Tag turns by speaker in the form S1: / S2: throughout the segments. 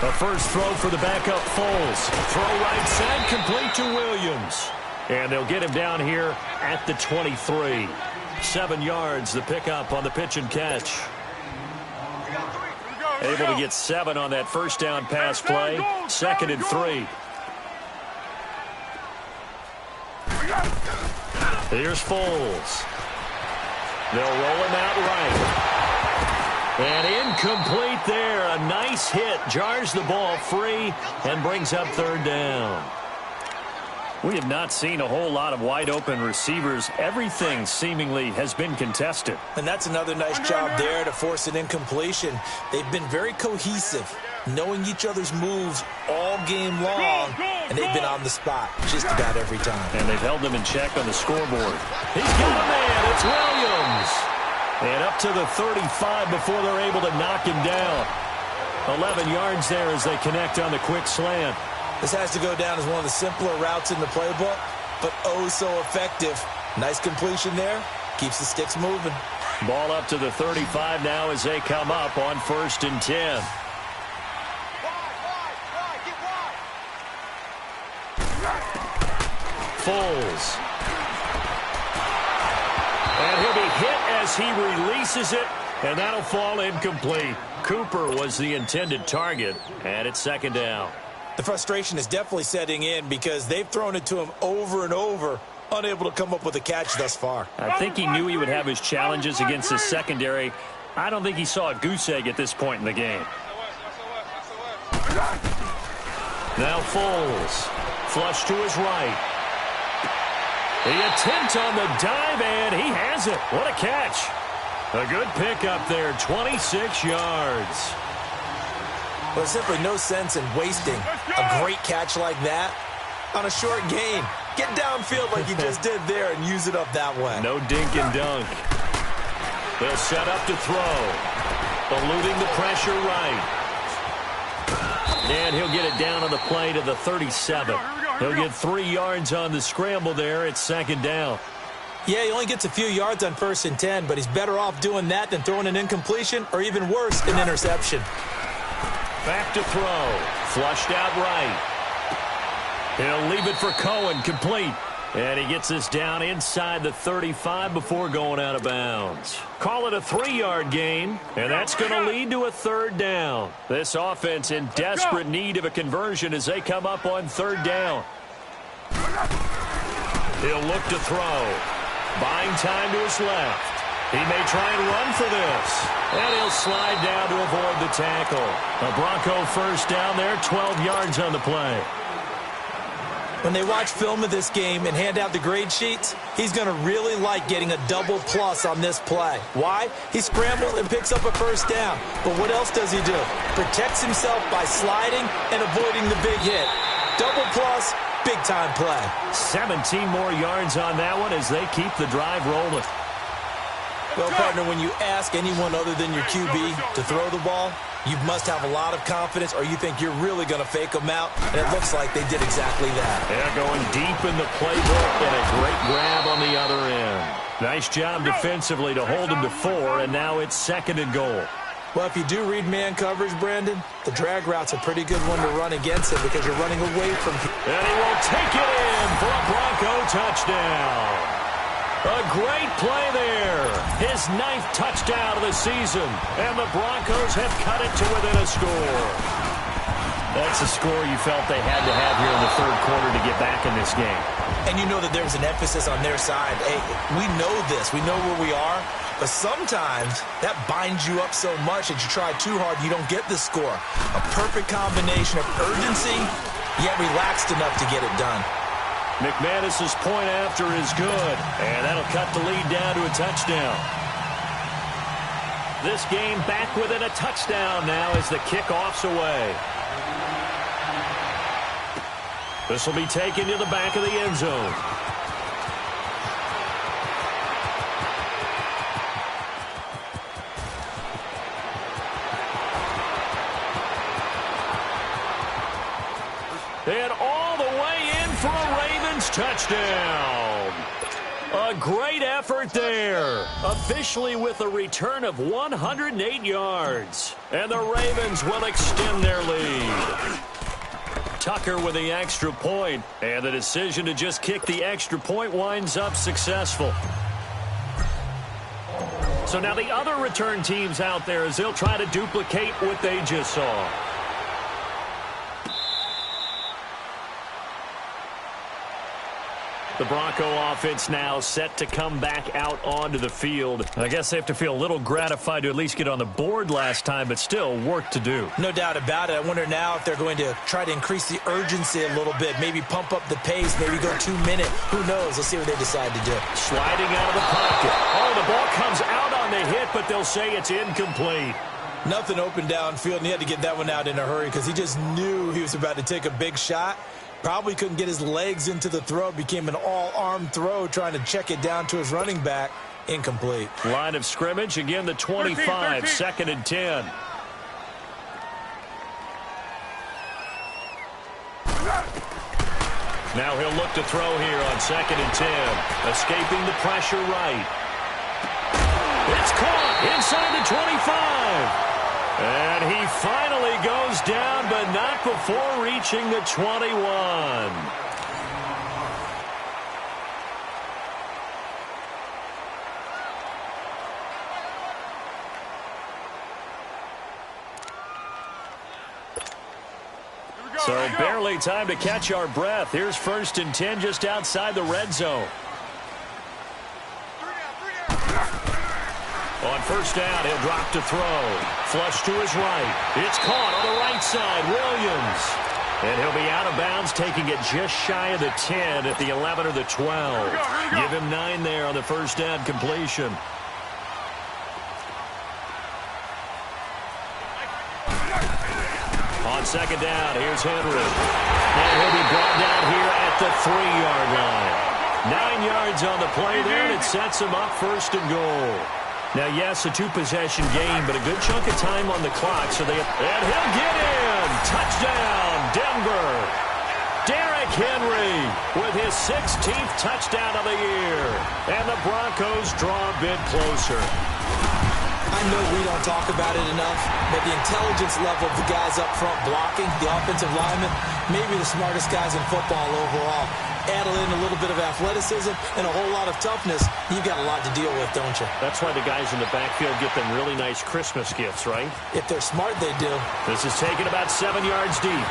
S1: The first throw for the backup Foles. Throw right side, complete to Williams. And they'll get him down here at the 23. 7 yards, the pickup on the pitch and catch. Able to get 7 on that first down pass play. 2nd and 3. Here's Foles. They'll roll him out right. And incomplete there. A nice hit. Jars the ball free and brings up 3rd down. We have not seen a whole lot of wide-open receivers. Everything seemingly has been contested.
S2: And that's another nice job there to force an incompletion. They've been very cohesive, knowing each other's moves all game long, and they've been on the spot just about every time.
S1: And they've held them in check on the scoreboard. He's got a man. It's Williams. And up to the 35 before they're able to knock him down. 11 yards there as they connect on the quick slant.
S2: This has to go down as one of the simpler routes in the playbook, but oh so effective. Nice completion there. Keeps the sticks moving.
S1: Ball up to the 35 now as they come up on 1st and 10. Foles. And he'll be hit as he releases it, and that'll fall incomplete. Cooper was the intended target, and it's 2nd down.
S2: The frustration is definitely setting in because they've thrown it to him over and over, unable to come up with a catch thus far.
S1: I think he knew he would have his challenges against his secondary. I don't think he saw a goose egg at this point in the game. Now Foles. Flush to his right. The attempt on the dive, and he has it. What a catch. A good pickup there, 26 yards.
S2: There's simply no sense in wasting a great catch like that on a short gain. Get downfield like you just did there and use it up that way.
S1: No dink and dunk. They'll set up to throw. Eluding the pressure right. And he'll get it down on the play to the 37. He'll get 3 yards on the scramble there. It's 2nd down.
S2: Yeah, he only gets a few yards on 1st and 10, but he's better off doing that than throwing an incompletion or even worse, an interception.
S1: Back to throw. Flushed out right. He'll leave it for Cohen, complete. And he gets this down inside the 35 before going out of bounds. Call it a 3-yard gain, and that's going to lead to a 3rd down. This offense in desperate need of a conversion as they come up on 3rd down. He'll look to throw. Buying time to his left. He may try and run for this. And he'll slide down to avoid the tackle. A Bronco 1st down there, 12 yards on the play.
S2: When they watch film of this game and hand out the grade sheets, he's going to really like getting a double plus on this play. Why? He scrambles and picks up a 1st down. But what else does he do? Protects himself by sliding and avoiding the big hit. Double plus, big-time play.
S1: 17 more yards on that one as they keep the drive rolling.
S2: Well, partner, when you ask anyone other than your QB to throw the ball, you must have a lot of confidence or you think you're really going to fake them out, and it looks like they did exactly that.
S1: They're going deep in the playbook and a great grab on the other end. Nice job defensively to hold him to 4, and now it's 2nd and goal.
S2: Well, if you do read man coverage, Brandon, the drag route's a pretty good one to run against it because you're running away from him.
S1: And he will take it in for a Bronco touchdown. A great play there. His 9th touchdown of the season. And the Broncos have cut it to within a score. That's a score you felt they had to have here in the 3rd quarter to get back in this game.
S2: And you know that there was an emphasis on their side. Hey, we know this. We know where we are. But sometimes that binds you up so much that you try too hard, you don't get the score. A perfect combination of urgency, yet relaxed enough to get it done.
S1: McManus's point after is good, and that'll cut the lead down to a touchdown. This game back within a touchdown now as the kickoff's away. This will be taken to the back of the end zone. And all the way in for a Ravens touchdown. A great effort there. Officially with a return of 108 yards. And the Ravens will extend their lead. Tucker with the extra point. And the decision to just kick the extra point winds up successful. So now the other return teams out there as they'll try to duplicate what they just saw. The Bronco offense now set to come back out onto the field. I guess they have to feel a little gratified to at least get on the board last time, but still work to do.
S2: No doubt about it. I wonder now if they're going to try to increase the urgency a little bit, maybe pump up the pace, maybe go 2 minute. Who knows? Let's see what they decide to do.
S1: Sliding out of the pocket. Oh, the ball comes out on the hit, but they'll say it's incomplete.
S2: Nothing open downfield, and he had to get that one out in a hurry because he just knew he was about to take a big shot. Probably couldn't get his legs into the throw. Became an all-arm throw trying to check it down to his running back. Incomplete.
S1: Line of scrimmage, again the 25, 2nd and 10. Now he'll look to throw here on 2nd and 10. Escaping the pressure right. It's caught inside the 25. And he finally goes down, but not before reaching the 21. So barely time to catch our breath. Here's 1st and 10 just outside the red zone. On 1st down, he'll drop to throw. Flush to his right. It's caught on the right side. Williams. And he'll be out of bounds, taking it just shy of the 10 at the 11 or the 12. Give him 9 there on the 1st down completion. On 2nd down, here's Henry. And he'll be brought down here at the 3-yard line. 9 yards on the play there, and it sets him up 1st and goal. Now, yes, a 2-possession game, but a good chunk of time on the clock. And he'll get in. Touchdown, Denver. Derrick Henry with his 16th touchdown of the year. And the Broncos draw a bit closer.
S2: I know we don't talk about it enough, but the intelligence level of the guys up front blocking, the offensive linemen, maybe the smartest guys in football overall. Add in a little bit of athleticism and a whole lot of toughness, you've got a lot to deal with, don't you?
S1: That's why the guys in the backfield get them really nice Christmas gifts, right?
S2: If they're smart, they do.
S1: This is taken about 7 yards deep.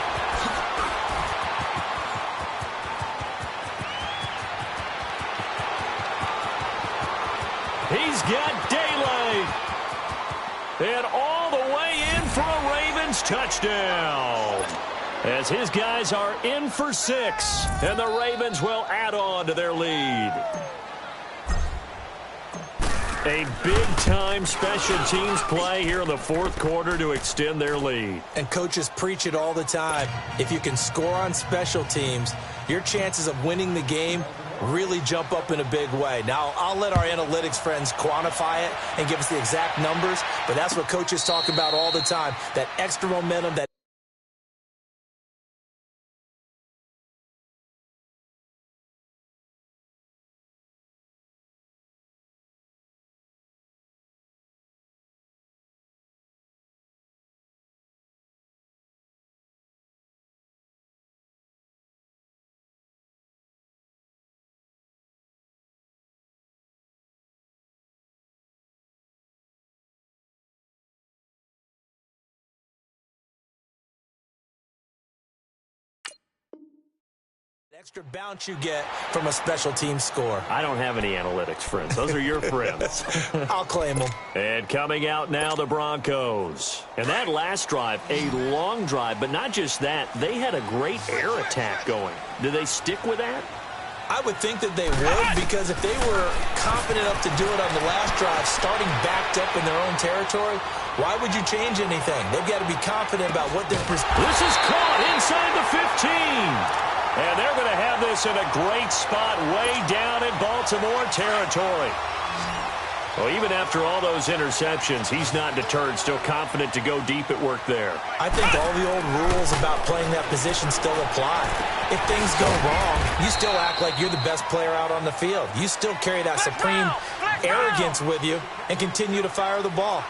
S1: He's got daylight. And all the way in for a Ravens touchdown. As his guys are in for 6. And the Ravens will add on to their lead. A big-time special teams play here in the 4th quarter to extend their lead.
S2: And coaches preach it all the time. If you can score on special teams, your chances of winning the game really jump up in a big way. Now, I'll let our analytics friends quantify it and give us the exact numbers, but that's what coaches talk about all the time, that extra momentum, that extra bounce you get from a special team score.
S1: I don't have any analytics friends. Those are your friends.
S2: I'll claim them.
S1: And coming out now, the Broncos. And that last drive, a long drive, but not just that. They had a great air attack going. Do they stick with that?
S2: I would think that they would, because if they were confident enough to do it on the last drive, starting backed up in their own territory, why would you change anything? They've got to be confident about what they're presenting.
S1: This is caught inside the 15. And they're going to have this in a great spot way down in Baltimore territory. Well, even after all those interceptions, he's not deterred, still confident to go deep at work there.
S2: I think all the old rules about playing that position still apply. If things go wrong, you still act like you're the best player out on the field. You still carry that supreme arrogance with you and continue to fire the ball.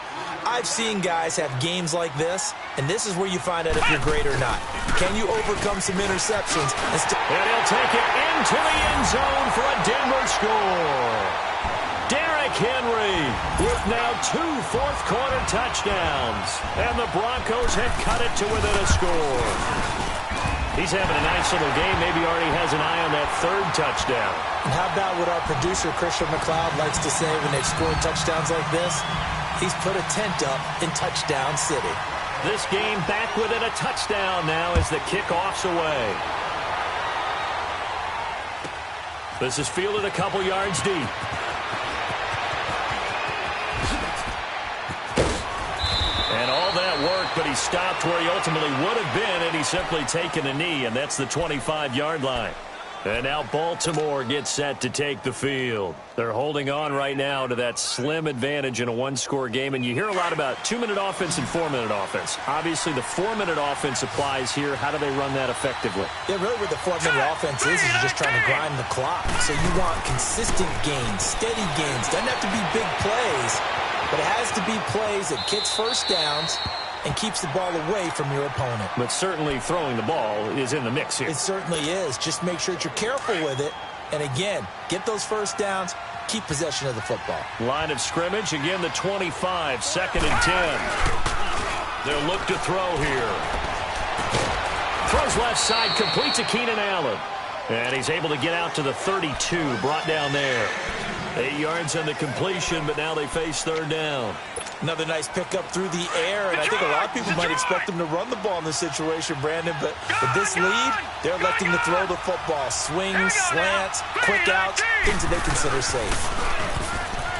S2: I've seen guys have games like this, and this is where you find out if you're great or not. Can you overcome some interceptions?
S1: And he'll take it into the end zone for a Denver score. Derrick Henry with now 2 fourth-quarter touchdowns. And the Broncos have cut it to within a score. He's having a nice little game. Maybe already has an eye on that 3rd touchdown.
S2: And how about what our producer, Christian McLeod, likes to say when they've scored touchdowns like this? He's put a tent up in Touchdown City.
S1: This game back within a touchdown now as the kickoff's away. This is fielded a couple yards deep. And all that work, but he stopped where he ultimately would have been, and he's simply taken a knee, and that's the 25-yard line. And now Baltimore gets set to take the field. They're holding on right now to that slim advantage in a one-score game. And you hear a lot about 2-minute offense and 4-minute offense. Obviously, the 4-minute offense applies here. How do they run that effectively?
S2: Yeah, really what the 4-minute offense is you're just trying to grind the clock. So you want consistent gains, steady gains. Doesn't have to be big plays, but it has to be plays that gets first downs and keeps the ball away from your opponent.
S1: But certainly throwing the ball is in the mix here.
S2: It certainly is. Just make sure that you're careful with it. And again, get those first downs, keep possession of the football.
S1: Line of scrimmage, again the 25, 2nd and 10. They'll look to throw here. Throws left side, completes to Keenan Allen. And he's able to get out to the 32, brought down there. 8 yards on the completion, but now they face 3rd down.
S2: Another nice pickup through the air, and I think a lot of people might expect them to run the ball in this situation, Brandon, but with this lead, they're electing to throw the football. Swings, slants, quick outs, things that they consider safe.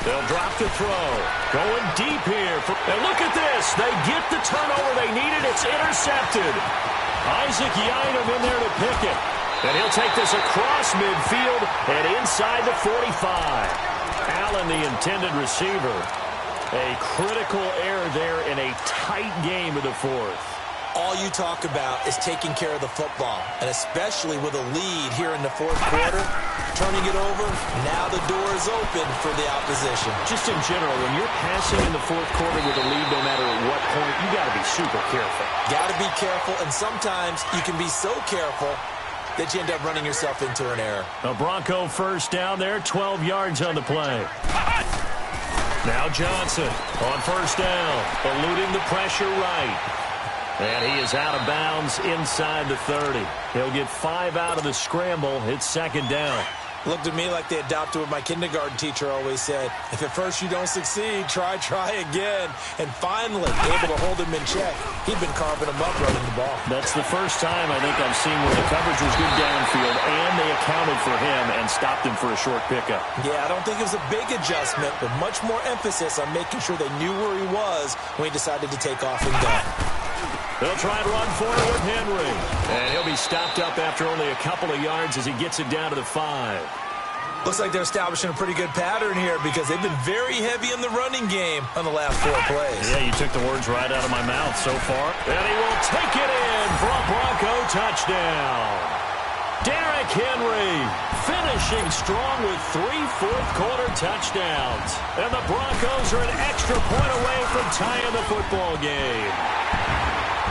S1: They'll drop the throw. Going deep here. And look at this. They get the turnover they needed. It's intercepted. Isaac Yianum in there to pick it. And he'll take this across midfield and inside the 45. Allen, the intended receiver. A critical error there in a tight game of the 4th.
S2: All you talk about is taking care of the football, and especially with a lead here in the 4th quarter, turning it over, now the door is open for the opposition.
S1: Just in general, when you're passing in the 4th quarter with a lead, no matter at what point, you got to be super careful.
S2: Got to be careful, and sometimes you can be so careful that you end up running yourself into an error.
S1: A Bronco first down there, 12 yards on the play. Now Johnson on first down, eluding the pressure right. And he is out of bounds inside the 30. He'll get 5 out of the scramble. It's 2nd down.
S2: Looked to me like they adopted what my kindergarten teacher always said. If at first you don't succeed, try again. And finally, able to hold him in check. He'd been carving him up running the ball.
S1: That's the first time I think I've seen where the coverage was good downfield and they accounted for him and stopped him for a short pickup.
S2: Yeah, I don't think it was a big adjustment, but much more emphasis on making sure they knew where he was when he decided to take off and go.
S1: They'll try and run for it with Henry. And he'll be stopped up after only a couple of yards as he gets it down to the 5.
S2: Looks like they're establishing a pretty good pattern here because they've been very heavy in the running game on the last 4 plays.
S1: Yeah, you took the words right out of my mouth so far. And he will take it in for a Bronco touchdown. Derrick Henry finishing strong with 3 fourth-quarter touchdowns. And the Broncos are an extra point away from tying the football game.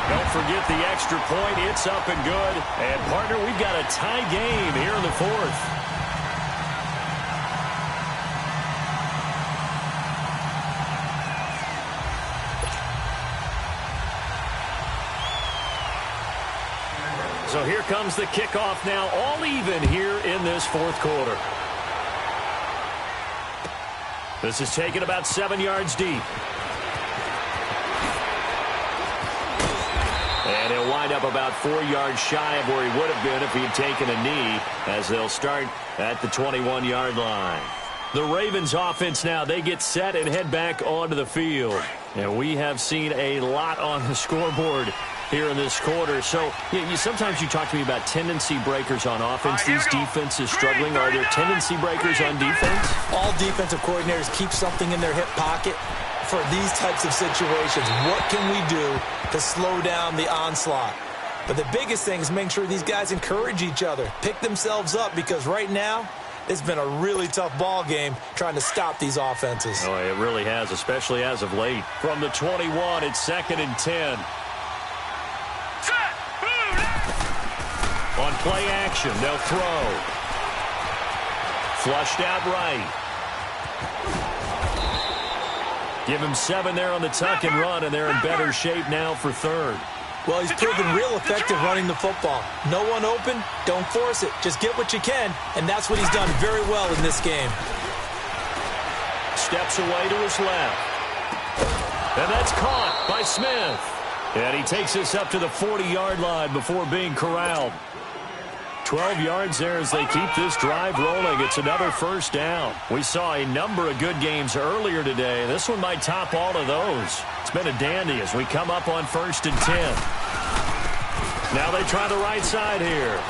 S1: Don't forget the extra point. It's up and good. And, partner, we've got a tie game here in the 4th. So here comes the kickoff now, all even here in this 4th quarter. This is taken about 7 yards deep. And he'll wind up about 4 yards shy of where he would have been if he had taken a knee, as they'll start at the 21-yard line. The Ravens offense now, they get set and head back onto the field. And we have seen a lot on the scoreboard here in this quarter. So sometimes you talk to me about tendency breakers on offense. These defenses struggling. Are there tendency breakers on defense?
S2: All defensive coordinators keep something in their hip pocket for these types of situations. What can we do to slow down the onslaught? But the biggest thing is make sure these guys encourage each other, pick themselves up, because right now it's been a really tough ball game trying to stop these offenses.
S1: Oh, it really has, especially as of late. From the 21, it's 2nd and 10. On play action, they'll throw. Flushed out right. Give him 7 there on the tuck and run, and they're in better shape now for 3rd.
S2: Well, he's proven real effective running the football. No one open, don't force it. Just get what you can, and that's what he's done very well in this game.
S1: Steps away to his left. And that's caught by Smith. And he takes us up to the 40-yard line before being corralled. 12 yards there as they keep this drive rolling. It's another first down. We saw a number of good games earlier today. This one might top all of those. It's been a dandy as we come up on 1st and 10. Now they try the right side here.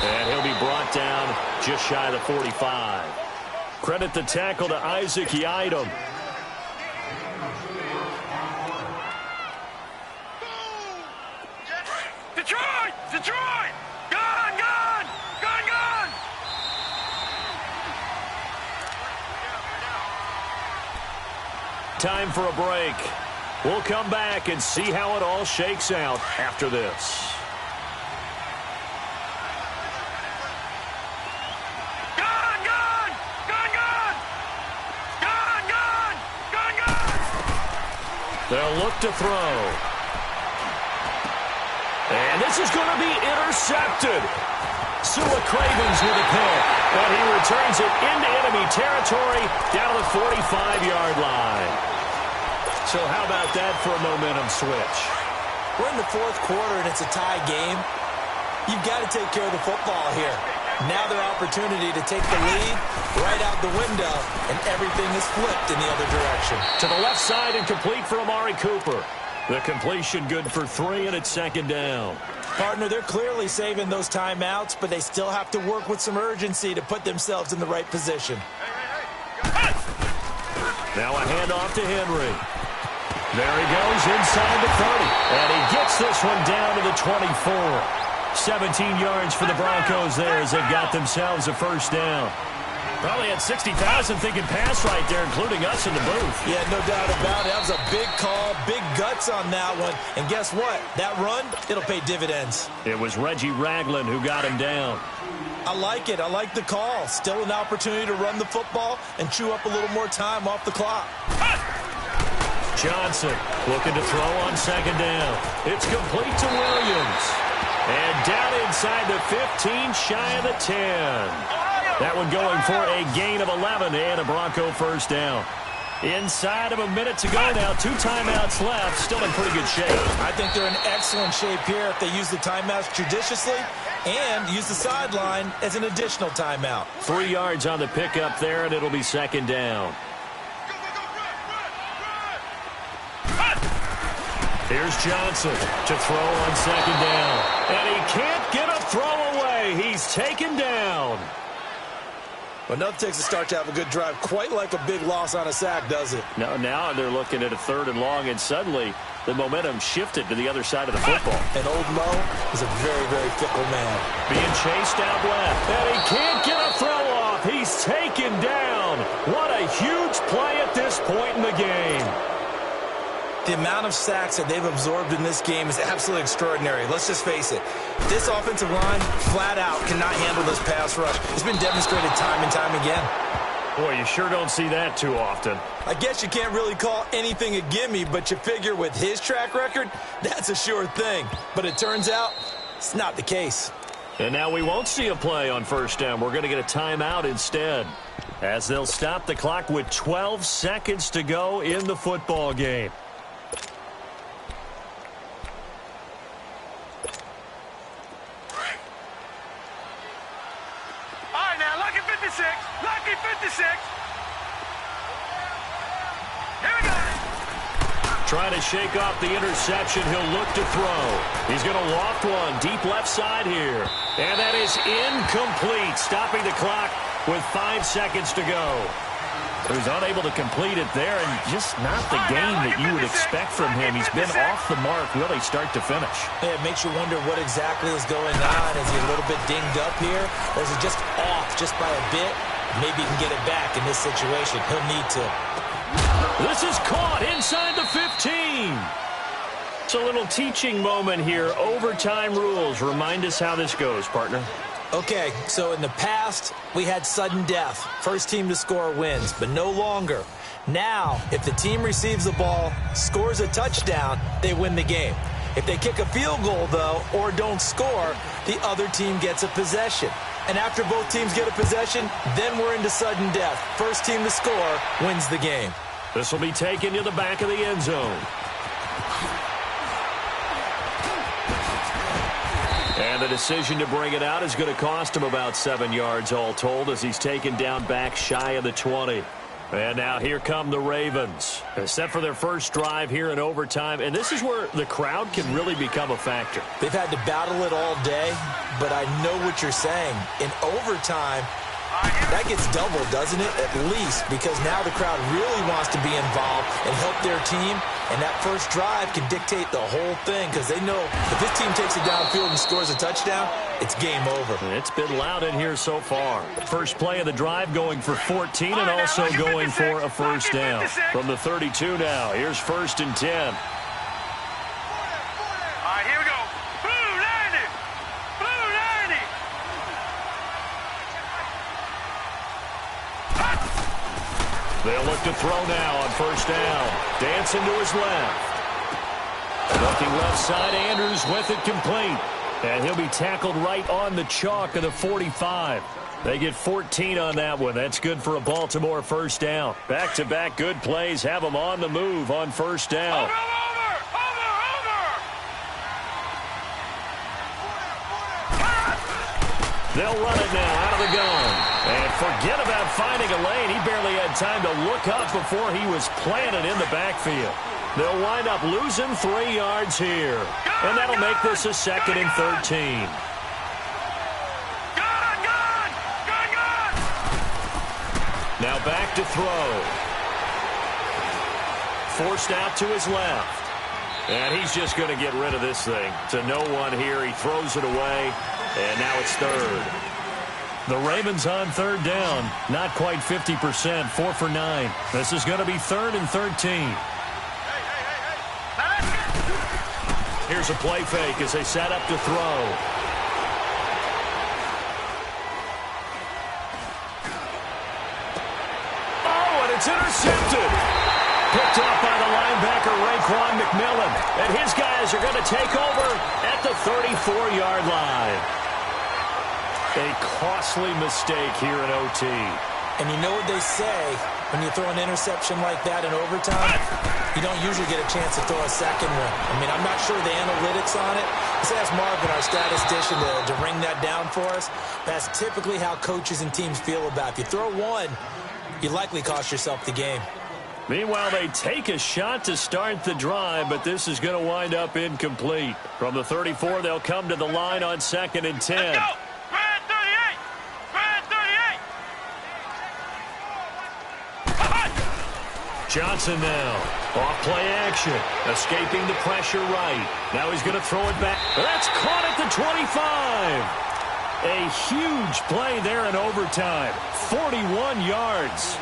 S1: And he'll be brought down just shy of the 45. Credit the tackle to Isaac Yiadom.
S3: Detroit! Detroit! Gone! Gone! Gone! Gone!
S1: Time for a break. We'll come back and see how it all shakes out after this.
S3: Gone! Gone! Gone! Gone! Gone! Gone! Gone! Gone!
S1: They'll look to throw. And this is going to be intercepted. Sua Cravens with a pick, but he returns it into enemy territory down to the 45-yard line. So how about that for a momentum switch?
S2: We're in the 4th quarter, and it's a tie game. You've got to take care of the football here. Now their opportunity to take the lead right out the window, and everything is flipped in the other direction.
S1: To the left side and complete for Amari Cooper. The completion good for 3, and it's 2nd down.
S2: Partner, they're clearly saving those timeouts, but they still have to work with some urgency to put themselves in the right position.
S1: Now a handoff to Henry. There he goes inside the 30, and he gets this one down to the 24. 17 yards for the Broncos there as they've got themselves a first down. Probably had 60,000 thinking pass right there, including us in the booth.
S2: Yeah, no doubt about it. That was a big call, big guts on that one. And guess what? That run, it'll pay dividends.
S1: It was Reggie Ragland who got him down.
S2: I like it. I like the call. Still an opportunity to run the football and chew up a little more time off the clock.
S1: Johnson looking to throw on 2nd down. It's complete to Williams. And down inside the 15, shy of the 10. That one going for a gain of 11 and a Bronco first down. Inside of a minute to go now. 2 timeouts left. Still in pretty good shape.
S2: I think they're in excellent shape here if they use the timeouts judiciously and use the sideline as an additional timeout.
S1: 3 yards on the pickup there, and it'll be 2nd down. Here's Johnson to throw on 2nd down. And he can't get a throw away. He's taken down.
S2: Well, nothing takes a start to have a good drive quite like a big loss on a sack, does it?
S1: No, now they're looking at a 3rd and long, and suddenly the momentum shifted to the other side of the football.
S2: And old Mo is a very, very fickle man.
S1: Being chased out left, and he can't get a throw off. He's taken down. What a huge play at this point in the game.
S2: The amount of sacks that they've absorbed in this game is absolutely extraordinary. Let's just face it. This offensive line, flat out, cannot handle this pass rush. It's been demonstrated time and time again.
S1: Boy, you sure don't see that too often.
S2: I guess you can't really call anything a gimme, but you figure with his track record, that's a sure thing. But it turns out it's not the case.
S1: And now we won't see a play on 1st down. We're going to get a timeout instead, as they'll stop the clock with 12 seconds to go in the football game.
S3: Lucky 56. Here we go.
S1: Trying to shake off the interception. He'll look to throw. He's going to loft one deep left side here. And that is incomplete, stopping the clock with 5 seconds to go. He's unable to complete it there, and just not the game that you would expect from him. He's been off the mark really start to finish.
S2: Yeah, it makes you wonder what exactly is going on. Is he a little bit dinged up here, or is he just off just by a bit? Maybe he can get it back in this situation. He'll need to.
S1: This is caught inside the 15. It's a little teaching moment here. Overtime rules. Remind us how this goes, partner.
S2: Okay, so in the past, we had sudden death. First team to score wins, but no longer. Now, if the team receives the ball, scores a touchdown, they win the game. If they kick a field goal, though, or don't score, the other team gets a possession. And after both teams get a possession, then we're into sudden death. First team to score wins the game.
S1: This will be taken to the back of the end zone. And the decision to bring it out is going to cost him about 7 yards all told as he's taken down back shy of the 20. And now here come the Ravens. Set for their first drive here in overtime. And this is where the crowd can really become a factor.
S2: They've had to battle it all day, but I know what you're saying. In overtime, that gets doubled, doesn't it? At least, because now the crowd really wants to be involved and help their team. And that first drive can dictate the whole thing because they know if this team takes it downfield and scores a touchdown, it's game over.
S1: It's been loud in here so far. First play of the drive going for 14 and also going for a first down. From the 32 now, here's 1st and 10.
S3: All right, here we go. Blue 90. Blue 90.
S1: They'll look to throw now on first down. Dancing to his left. Looking left side, Andrews with it complete. And he'll be tackled right on the chalk of the 45. They get 14 on that one. That's good for a Baltimore first down. Back-to-back good plays have them on the move on first down.
S3: Over.
S1: They'll run it now out of the gun. And forget about finding a lane. He barely had time to look up before he was planted in the backfield. They'll wind up losing 3 yards here. And that'll make this a 2nd and 13.
S3: Gun.
S1: Now back to throw. Forced out to his left. And he's just going to get rid of this thing. To no one here. He throws it away. And now it's 3rd. The Ravens on 3rd down. Not quite 50%. 4 for 9. This is going to be 3rd and 13. Here's a play fake as they set up to throw. Oh, and it's intercepted. Picked up by the linebacker, Raekwon McMillan. And his guys are going to take over at the 34-yard line. A costly mistake here in OT.
S2: And you know what they say, when you throw an interception like that in overtime, you don't usually get a chance to throw a second one. I mean, I'm not sure the analytics on it. Let's ask Marvin, our statistician, to ring that down for us. That's typically how coaches and teams feel about it. If you throw one, you likely cost yourself the game.
S1: Meanwhile, they take a shot to start the drive, but this is going to wind up incomplete. From the 34, they'll come to the line on 2nd and 10.
S3: Let's go. Grand 38.
S1: Johnson now. Off play action. Escaping the pressure right. Now he's going to throw it back. That's caught at the 25. A huge play there in overtime. 41 yards.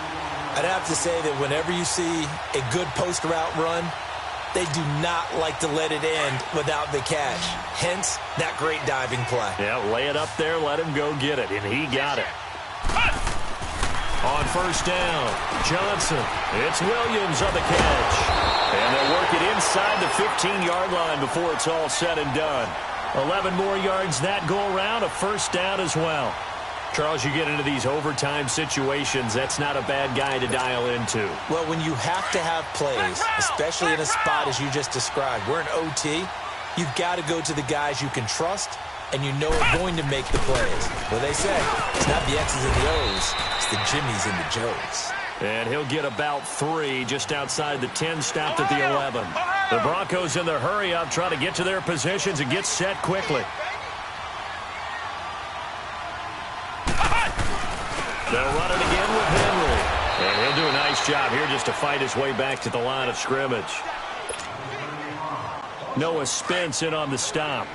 S2: I'd have to say that whenever you see a good post route run, they do not like to let it end without the catch. Hence, that great diving play.
S1: Yeah, lay it up there, let him go get it, and he got it. On first down, Johnson. It's Williams on the catch. And they'll work it inside the 15-yard line before it's all said and done. 11 more yards that go around, a first down as well. Charles, you get into these overtime situations, that's not a bad guy to dial into.
S2: Well, when you have to have plays, especially in a spot as you just described, we're in OT, you've got to go to the guys you can trust and you know are going to make the plays. Well, they say it's not the X's and the O's, it's the Jimmys and the Joes.
S1: And he'll get about 3 just outside the 10, stopped at the 11. The Broncos in the hurry-up trying to get to their positions and get set quickly. They'll run it again with Henry. And he'll do a nice job here just to fight his way back to the line of scrimmage. Noah Spence in on the stop.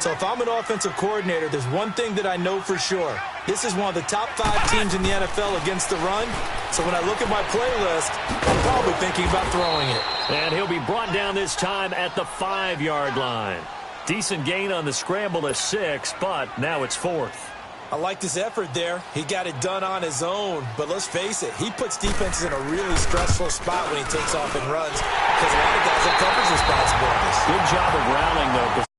S2: So if I'm an offensive coordinator, there's one thing that I know for sure. This is one of the top 5 teams in the NFL against the run. So when I look at my playlist, I'm probably thinking about throwing it.
S1: And he'll be brought down this time at the 5-yard line. Decent gain on the scramble to 6, but now it's 4th.
S2: I liked his effort there. He got it done on his own. But let's face it, he puts defenses in a really stressful spot when he takes off and runs because a lot of guys have coverage responsibilities.
S1: Good job of rallying, though.